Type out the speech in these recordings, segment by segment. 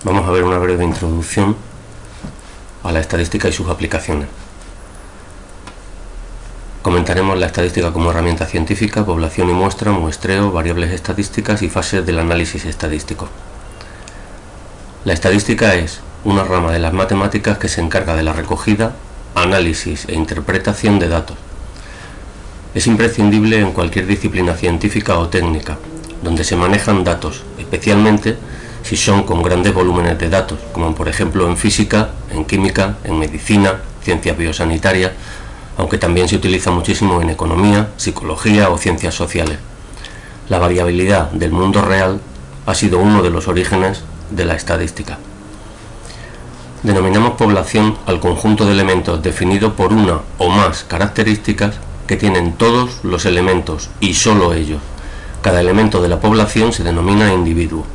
Vamos a ver una breve introducción a la estadística y sus aplicaciones. Comentaremos la estadística como herramienta científica, población y muestra, muestreo, variables estadísticas y fases del análisis estadístico. La estadística es una rama de las matemáticas que se encarga de la recogida, análisis e interpretación de datos. Es imprescindible en cualquier disciplina científica o técnica, donde se manejan datos, especialmente si son con grandes volúmenes de datos, como por ejemplo en física, en química, en medicina, ciencias biosanitarias, aunque también se utiliza muchísimo en economía, psicología o ciencias sociales. La variabilidad del mundo real ha sido uno de los orígenes de la estadística. Denominamos población al conjunto de elementos definido por una o más características que tienen todos los elementos y solo ellos. Cada elemento de la población se denomina individuo.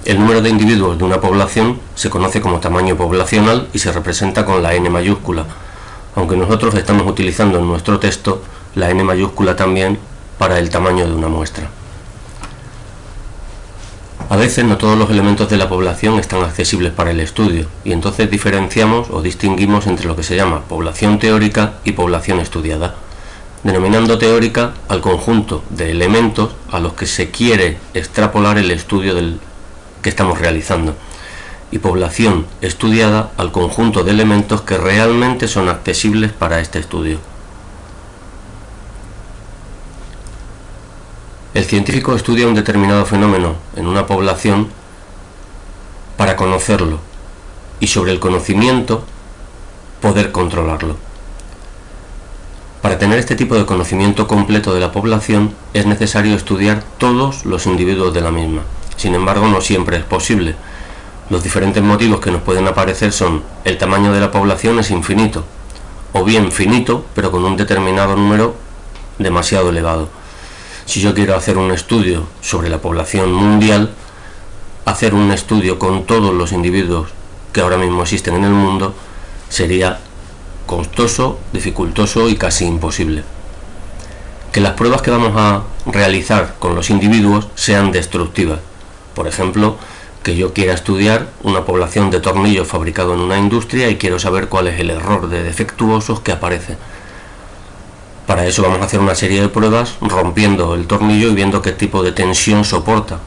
El número de individuos de una población se conoce como tamaño poblacional y se representa con la N mayúscula, aunque nosotros estamos utilizando en nuestro texto la N mayúscula también para el tamaño de una muestra. A veces no todos los elementos de la población están accesibles para el estudio y entonces diferenciamos o distinguimos entre lo que se llama población teórica y población estudiada, denominando teórica al conjunto de elementos a los que se quiere extrapolar el estudio que estamos realizando, y población estudiada al conjunto de elementos que realmente son accesibles para este estudio. El científico estudia un determinado fenómeno en una población para conocerlo y sobre el conocimiento poder controlarlo. Para tener este tipo de conocimiento completo de la población es necesario estudiar todos los individuos de la misma. Sin embargo, no siempre es posible. Los diferentes motivos que nos pueden aparecer son: el tamaño de la población es infinito, o bien finito, pero con un determinado número demasiado elevado. Si yo quiero hacer un estudio sobre la población mundial, hacer un estudio con todos los individuos que ahora mismo existen en el mundo sería costoso, dificultoso y casi imposible. Que las pruebas que vamos a realizar con los individuos sean destructivas. Por ejemplo, que yo quiera estudiar una población de tornillos fabricados en una industria y quiero saber cuál es el error de defectuosos que aparece. Para eso vamos a hacer una serie de pruebas rompiendo el tornillo y viendo qué tipo de tensión soporta.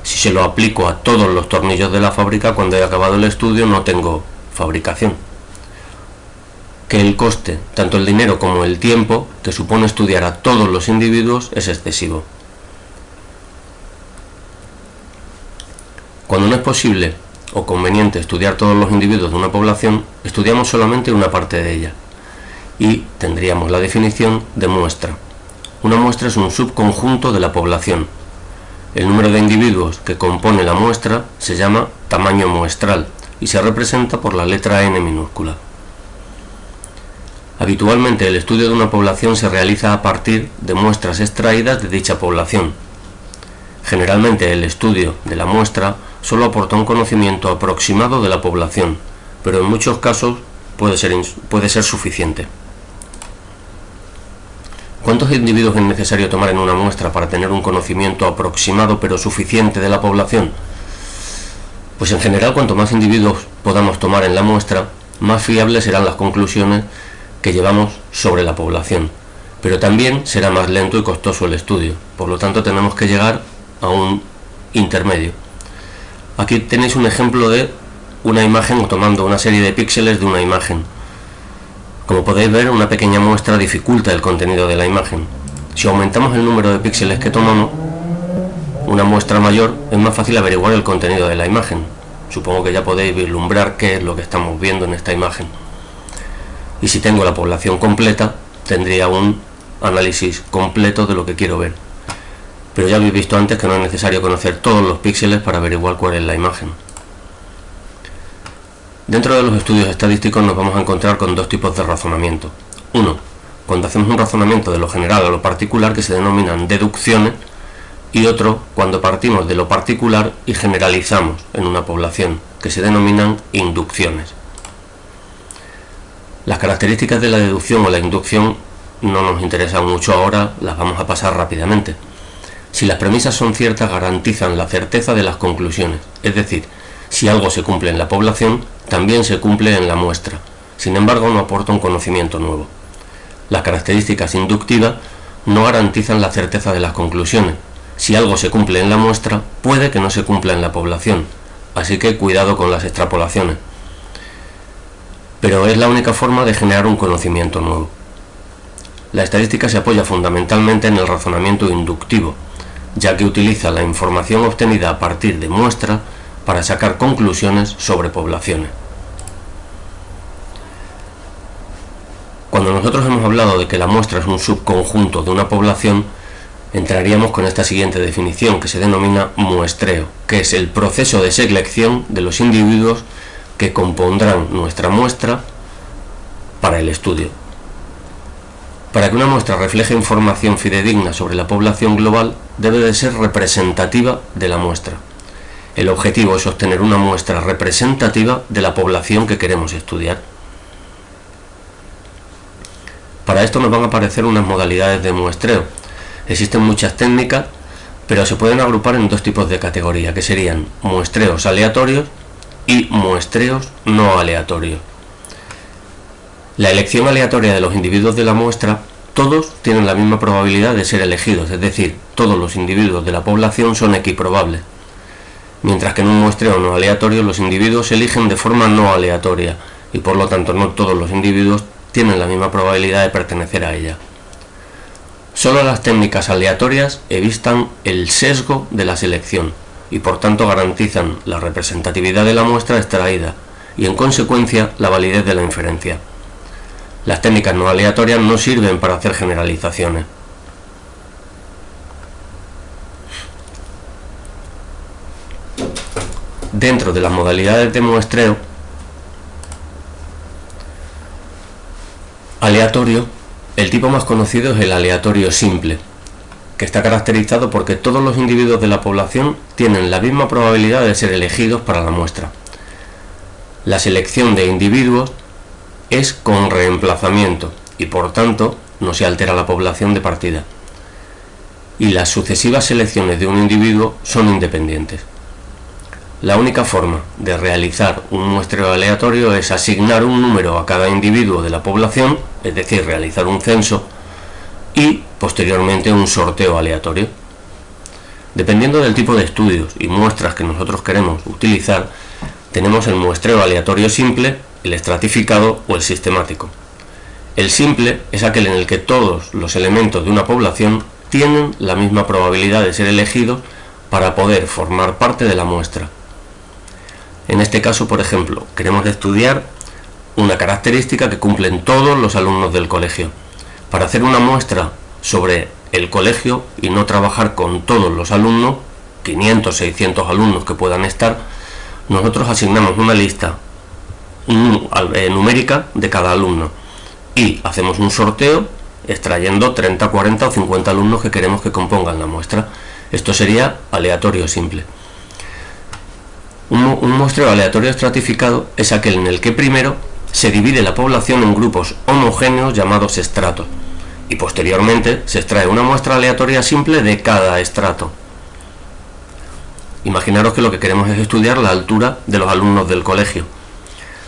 Si se lo aplico a todos los tornillos de la fábrica, cuando haya acabado el estudio no tengo fabricación. Que el coste, tanto el dinero como el tiempo, que supone estudiar a todos los individuos es excesivo. Cuando no es posible o conveniente estudiar todos los individuos de una población, estudiamos solamente una parte de ella y tendríamos la definición de muestra. Una muestra es un subconjunto de la población. El número de individuos que compone la muestra se llama tamaño muestral y se representa por la letra N minúscula. Habitualmente el estudio de una población se realiza a partir de muestras extraídas de dicha población. Generalmente el estudio de la muestra solo aporta un conocimiento aproximado de la población, pero en muchos casos puede ser suficiente. ¿Cuántos individuos es necesario tomar en una muestra para tener un conocimiento aproximado pero suficiente de la población? Pues en general, cuanto más individuos podamos tomar en la muestra, más fiables serán las conclusiones que llevamos sobre la población, pero también será más lento y costoso el estudio. Por lo tanto, tenemos que llegar a un intermedio. Aquí tenéis un ejemplo de una imagen o tomando una serie de píxeles de una imagen. Como podéis ver, una pequeña muestra dificulta el contenido de la imagen. Si aumentamos el número de píxeles que tomamos, una muestra mayor, es más fácil averiguar el contenido de la imagen. Supongo que ya podéis vislumbrar qué es lo que estamos viendo en esta imagen. Y si tengo la población completa, tendría un análisis completo de lo que quiero ver. Pero ya habéis visto antes que no es necesario conocer todos los píxeles para averiguar cuál es la imagen. Dentro de los estudios estadísticos nos vamos a encontrar con dos tipos de razonamiento. Uno, cuando hacemos un razonamiento de lo general a lo particular, que se denominan deducciones, y otro, cuando partimos de lo particular y generalizamos en una población, que se denominan inducciones. Las características de la deducción o la inducción no nos interesan mucho ahora, las vamos a pasar rápidamente. Si las premisas son ciertas, garantizan la certeza de las conclusiones, es decir, Si algo se cumple en la población, también se cumple en la muestra. Sin embargo, no aporta un conocimiento nuevo. Las características inductivas no garantizan la certeza de las conclusiones. Si algo se cumple en la muestra, puede que no se cumpla en la población, así que cuidado con las extrapolaciones. Pero es la única forma de generar un conocimiento nuevo. La estadística se apoya fundamentalmente en el razonamiento inductivo, ya que utiliza la información obtenida a partir de muestras para sacar conclusiones sobre poblaciones. Cuando nosotros hemos hablado de que la muestra es un subconjunto de una población, entraríamos con esta siguiente definición, que se denomina muestreo, que es el proceso de selección de los individuos que compondrán nuestra muestra para el estudio. Para que una muestra refleje información fidedigna sobre la población global, debe de ser representativa de la muestra. El objetivo es obtener una muestra representativa de la población que queremos estudiar. Para esto nos van a aparecer unas modalidades de muestreo. Existen muchas técnicas, pero se pueden agrupar en dos tipos de categoría, que serían muestreos aleatorios y muestreos no aleatorios. La elección aleatoria de los individuos de la muestra, todos tienen la misma probabilidad de ser elegidos, es decir, todos los individuos de la población son equiprobables. Mientras que en un muestreo no aleatorio los individuos se eligen de forma no aleatoria y por lo tanto no todos los individuos tienen la misma probabilidad de pertenecer a ella. Solo las técnicas aleatorias evitan el sesgo de la selección y por tanto garantizan la representatividad de la muestra extraída y en consecuencia la validez de la inferencia. Las técnicas no aleatorias no sirven para hacer generalizaciones. Dentro de las modalidades de muestreo aleatorio, el tipo más conocido es el aleatorio simple, que está caracterizado porque todos los individuos de la población tienen la misma probabilidad de ser elegidos para la muestra. La selección de individuos es con reemplazamiento y por tanto no se altera la población de partida. Y las sucesivas selecciones de un individuo son independientes. La única forma de realizar un muestreo aleatorio es asignar un número a cada individuo de la población, es decir, realizar un censo, y posteriormente un sorteo aleatorio. Dependiendo del tipo de estudios y muestras que nosotros queremos utilizar, tenemos el muestreo aleatorio simple, el estratificado o el sistemático. El simple es aquel en el que todos los elementos de una población tienen la misma probabilidad de ser elegidos para poder formar parte de la muestra. En este caso, por ejemplo, queremos estudiar una característica que cumplen todos los alumnos del colegio. Para hacer una muestra sobre el colegio y no trabajar con todos los alumnos, 500, 600 alumnos que puedan estar, nosotros asignamos una lista numérica de cada alumno y hacemos un sorteo extrayendo 30, 40 o 50 alumnos que queremos que compongan la muestra. Esto sería aleatorio simple. Un muestreo aleatorio estratificado es aquel en el que primero se divide la población en grupos homogéneos llamados estratos y posteriormente se extrae una muestra aleatoria simple de cada estrato. Imaginaros que lo que queremos es estudiar la altura de los alumnos del colegio.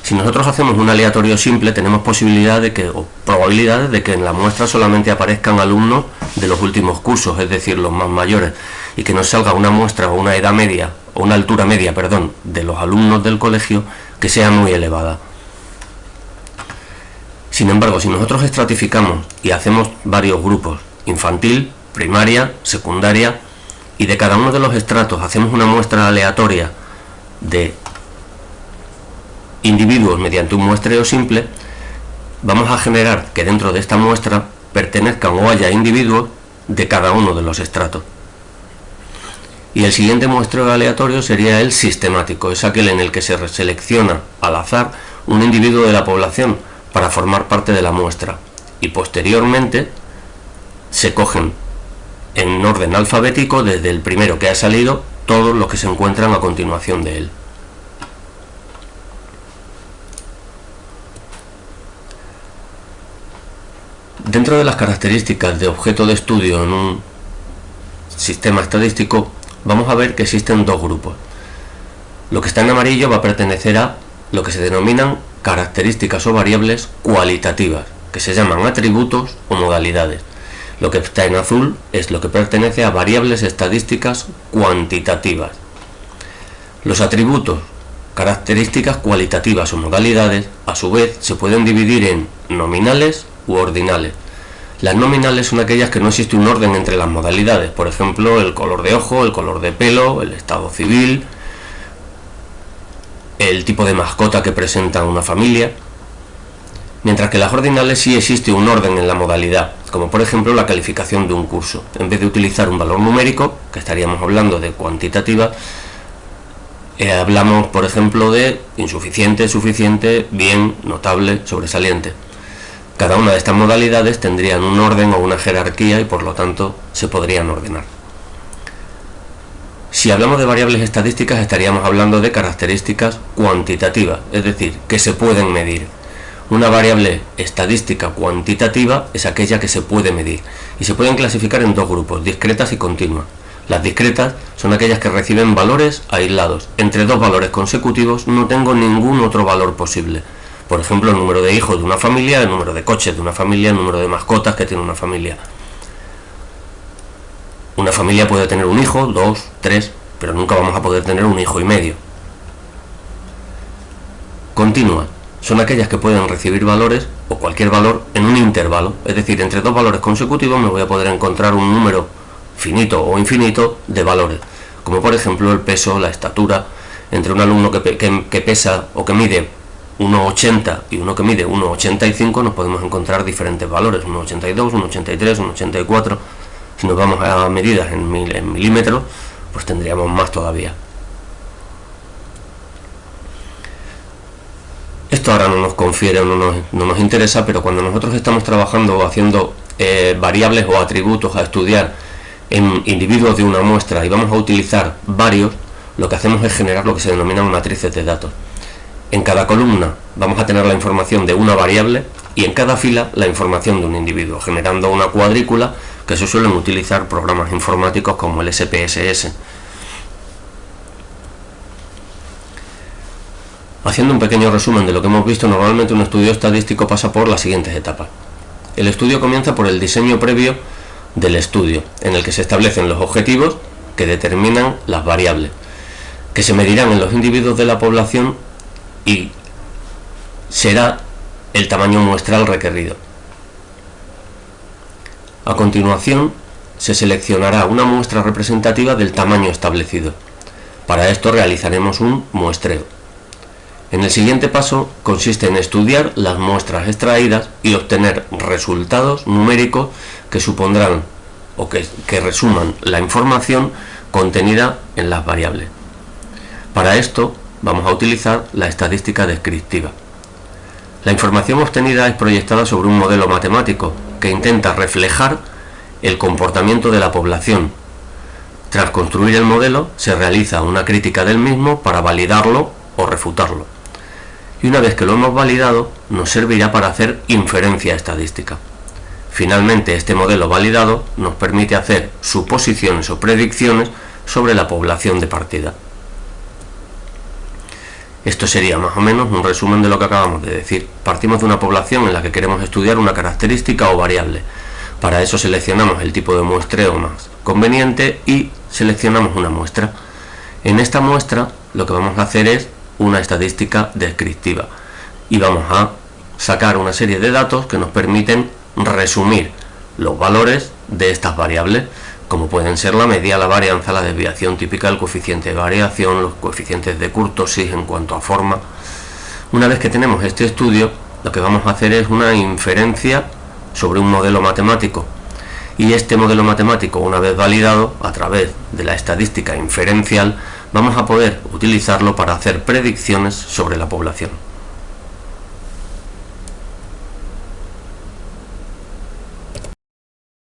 Si nosotros hacemos un aleatorio simple, tenemos probabilidades de que en la muestra solamente aparezcan alumnos de los últimos cursos, es decir, los más mayores, y que nos salga una muestra o una edad media, o una altura media, de los alumnos del colegio que sea muy elevada. Sin embargo, si nosotros estratificamos y hacemos varios grupos, infantil, primaria, secundaria, y de cada uno de los estratos hacemos una muestra aleatoria de individuos mediante un muestreo simple, vamos a generar que dentro de esta muestra pertenezcan o haya individuos de cada uno de los estratos. Y el siguiente muestreo aleatorio sería el sistemático, es aquel en el que se selecciona al azar un individuo de la población para formar parte de la muestra y posteriormente se cogen en orden alfabético desde el primero que ha salido todos los que se encuentran a continuación de él. Dentro de las características de objeto de estudio en un sistema estadístico, vamos a ver que existen dos grupos. Lo que está en amarillo va a pertenecer a lo que se denominan características o variables cualitativas, que se llaman atributos o modalidades. Lo que está en azul es lo que pertenece a variables estadísticas cuantitativas. Los atributos, características cualitativas o modalidades, a su vez, se pueden dividir en nominales u ordinales. Las nominales son aquellas que no existe un orden entre las modalidades, por ejemplo, el color de ojo, el color de pelo, el estado civil, el tipo de mascota que presenta una familia, mientras que las ordinales sí existe un orden en la modalidad, como por ejemplo la calificación de un curso. En vez de utilizar un valor numérico, que estaríamos hablando de cuantitativa, hablamos por ejemplo de insuficiente, suficiente, bien, notable, sobresaliente. Cada una de estas modalidades tendrían un orden o una jerarquía y por lo tanto se podrían ordenar. Si hablamos de variables estadísticas estaríamos hablando de características cuantitativas, es decir, que se pueden medir. Una variable estadística cuantitativa es aquella que se puede medir y se pueden clasificar en dos grupos, discretas y continuas. Las discretas son aquellas que reciben valores aislados. Entre dos valores consecutivos no tengo ningún otro valor posible. Por ejemplo, el número de hijos de una familia, el número de coches de una familia, el número de mascotas que tiene una familia. Una familia puede tener un hijo, 2, 3, pero nunca vamos a poder tener un hijo y medio. Continuas son aquellas que pueden recibir valores o cualquier valor en un intervalo, es decir, entre dos valores consecutivos me voy a poder encontrar un número finito o infinito de valores, como por ejemplo el peso, la estatura. Entre un alumno que pesa o que mide 1,80 y uno que mide 1,85 nos podemos encontrar diferentes valores, 1,82, 1,83, 1,84. Si nos vamos a medidas en milímetros, pues tendríamos más todavía. Esto ahora no nos confiere o no nos interesa, pero cuando nosotros estamos trabajando o haciendo variables o atributos a estudiar en individuos de una muestra y vamos a utilizar varios, lo que hacemos es generar lo que se denominan matrices de datos. En cada columna vamos a tener la información de una variable y en cada fila la información de un individuo, generando una cuadrícula que se suelen utilizar programas informáticos como el SPSS. Haciendo un pequeño resumen de lo que hemos visto, normalmente un estudio estadístico pasa por las siguientes etapas. El estudio comienza por el diseño previo del estudio, en el que se establecen los objetivos que determinan las variables, que se medirán en los individuos de la población y será el tamaño muestral requerido. A continuación, se seleccionará una muestra representativa del tamaño establecido. Para esto realizaremos un muestreo. En el siguiente paso consiste en estudiar las muestras extraídas y obtener resultados numéricos que supondrán o que resuman la información contenida en las variables. Para esto vamos a utilizar la estadística descriptiva. La información obtenida es proyectada sobre un modelo matemático que intenta reflejar el comportamiento de la población. Tras construir el modelo, se realiza una crítica del mismo para validarlo o refutarlo. Y una vez que lo hemos validado, nos servirá para hacer inferencia estadística. Finalmente, este modelo validado nos permite hacer suposiciones o predicciones sobre la población de partida. Esto sería más o menos un resumen de lo que acabamos de decir. Partimos de una población en la que queremos estudiar una característica o variable. Para eso seleccionamos el tipo de muestreo más conveniente y seleccionamos una muestra. En esta muestra lo que vamos a hacer es una estadística descriptiva y vamos a sacar una serie de datos que nos permiten resumir los valores de estas variables, como pueden ser la media, la varianza, la desviación típica, el coeficiente de variación, los coeficientes de kurtosis en cuanto a forma. Una vez que tenemos este estudio, lo que vamos a hacer es una inferencia sobre un modelo matemático, y este modelo matemático, una vez validado a través de la estadística inferencial, vamos a poder utilizarlo para hacer predicciones sobre la población.